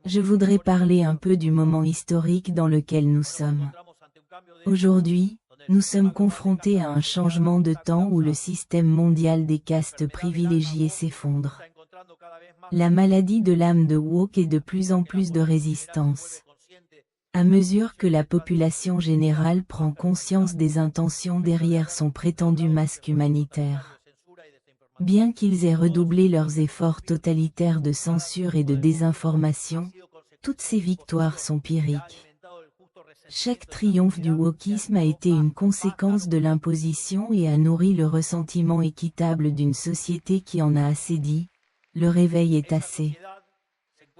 Je voudrais parler un peu du moment historique dans lequel nous sommes. Aujourd'hui, nous sommes confrontés à un changement de temps où le système mondial des castes privilégiées s'effondre. La maladie de l'âme de woke est de plus en plus de résistance. À mesure que la population générale prend conscience des intentions derrière son prétendu masque humanitaire. Bien qu'ils aient redoublé leurs efforts totalitaires de censure et de désinformation, toutes ces victoires sont pyrrhiques. Chaque triomphe du wokisme a été une conséquence de l'imposition et a nourri le ressentiment équitable d'une société qui en a assez dit, le réveil est assez.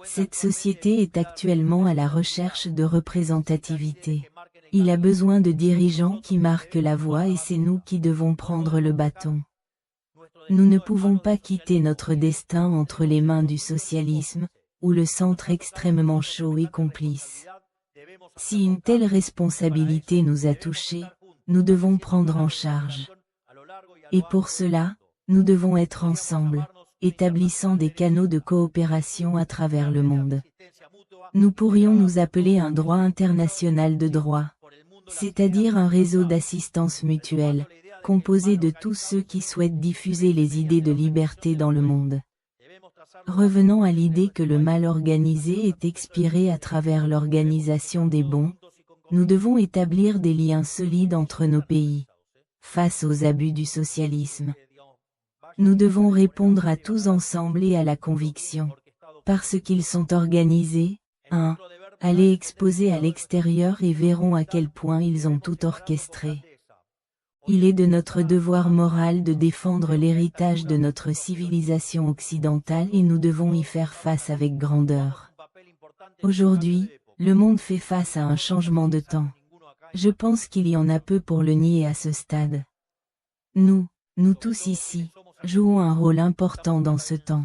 Cette société est actuellement à la recherche de représentativité. Il a besoin de dirigeants qui marquent la voie et c'est nous qui devons prendre le bâton. Nous ne pouvons pas quitter notre destin entre les mains du socialisme, où le centre extrêmement chaud est complice. Si une telle responsabilité nous a touchés, nous devons prendre en charge. Et pour cela, nous devons être ensemble, établissant des canaux de coopération à travers le monde. Nous pourrions nous appeler un droit international de droit, c'est-à-dire un réseau d'assistance mutuelle, composé de tous ceux qui souhaitent diffuser les idées de liberté dans le monde. Revenons à l'idée que le mal organisé est expiré à travers l'organisation des bons, nous devons établir des liens solides entre nos pays, face aux abus du socialisme. Nous devons répondre à tous ensemble et à la conviction, parce qu'ils sont organisés, allez exposer à l'extérieur et verront à quel point ils ont tout orchestré. Il est de notre devoir moral de défendre l'héritage de notre civilisation occidentale et nous devons y faire face avec grandeur. Aujourd'hui, le monde fait face à un changement de temps. Je pense qu'il y en a peu pour le nier à ce stade. Nous tous ici, jouons un rôle important dans ce temps.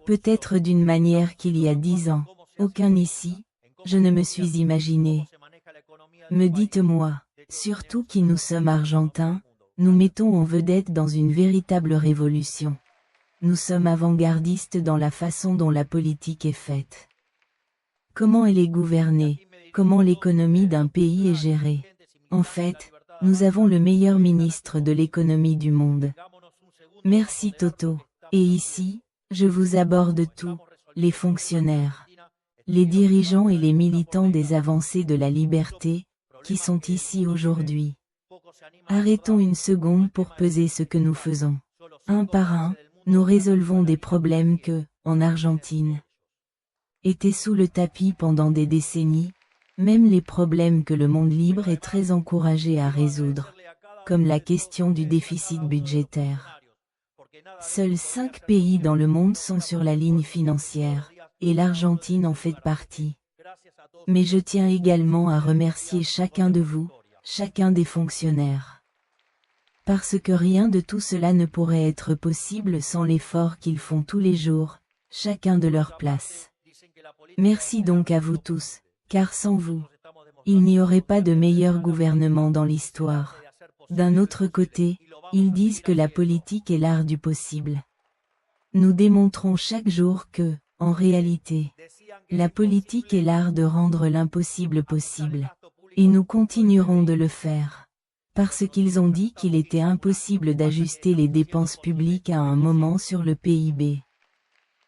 Peut-être d'une manière qu'il y a 10 ans, aucun ici, je ne me suis imaginé. Me dites-moi. Surtout qui nous sommes argentins, nous mettons en vedette dans une véritable révolution. Nous sommes avant-gardistes dans la façon dont la politique est faite. Comment elle est gouvernée, comment l'économie d'un pays est gérée. En fait, nous avons le meilleur ministre de l'économie du monde. Merci Toto. Et ici, je vous aborde tous, les fonctionnaires, les dirigeants et les militants des avancées de la liberté, qui sont ici aujourd'hui. Arrêtons une seconde pour peser ce que nous faisons. Un par un, nous résolvons des problèmes que, en Argentine, étaient sous le tapis pendant des décennies, même les problèmes que le monde libre est très encouragé à résoudre, comme la question du déficit budgétaire. Seuls 5 pays dans le monde sont sur la ligne financière, et l'Argentine en fait partie. Mais je tiens également à remercier chacun de vous, chacun des fonctionnaires. Parce que rien de tout cela ne pourrait être possible sans l'effort qu'ils font tous les jours, chacun de leur place. Merci donc à vous tous, car sans vous, il n'y aurait pas de meilleur gouvernement dans l'histoire. D'un autre côté, ils disent que la politique est l'art du possible. Nous démontrons chaque jour que, en réalité, la politique est l'art de rendre l'impossible possible. Et nous continuerons de le faire. Parce qu'ils ont dit qu'il était impossible d'ajuster les dépenses publiques à un moment sur le PIB.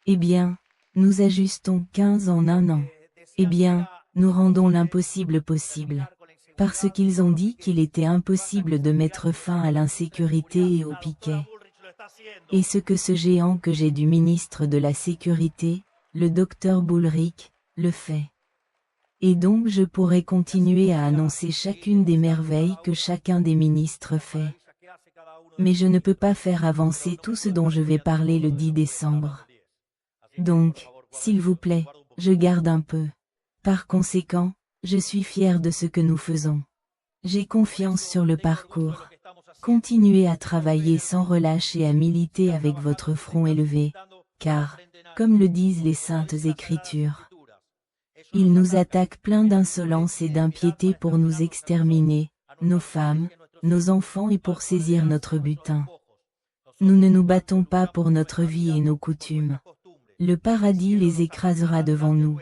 Eh bien, nous ajustons 15 en un an. Eh bien, nous rendons l'impossible possible. Parce qu'ils ont dit qu'il était impossible de mettre fin à l'insécurité et au piquet. Et ce que ce géant que j'ai du ministre de la Sécurité, le docteur Bullrich, le fait. Et donc je pourrais continuer à annoncer chacune des merveilles que chacun des ministres fait. Mais je ne peux pas faire avancer tout ce dont je vais parler le 10 décembre. Donc, s'il vous plaît, je garde un peu. Par conséquent, je suis fier de ce que nous faisons. J'ai confiance sur le parcours. Continuez à travailler sans relâche et à militer avec votre front élevé, car, comme le disent les saintes Écritures, ils nous attaquent pleins d'insolence et d'impiété pour nous exterminer, nos femmes, nos enfants et pour saisir notre butin. Nous ne nous battons pas pour notre vie et nos coutumes. Le paradis les écrasera devant nous.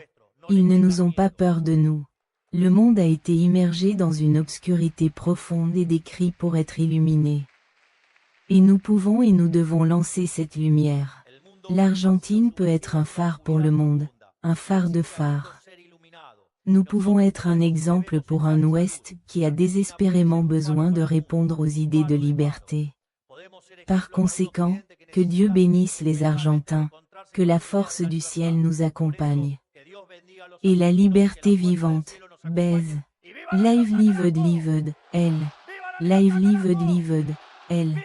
Ils ne nous ont pas peur de nous. Le monde a été immergé dans une obscurité profonde et des cris pour être illuminé. Et nous pouvons et nous devons lancer cette lumière. L'Argentine peut être un phare pour le monde, un phare de phare. Nous pouvons être un exemple pour un Ouest qui a désespérément besoin de répondre aux idées de liberté. Par conséquent, que Dieu bénisse les Argentins, que la force du ciel nous accompagne. Et la liberté vivante, baise. Lived, elle. Lived, elle.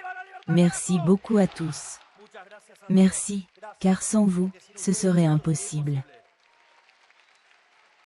Merci beaucoup à tous. Merci, car sans vous, ce serait impossible.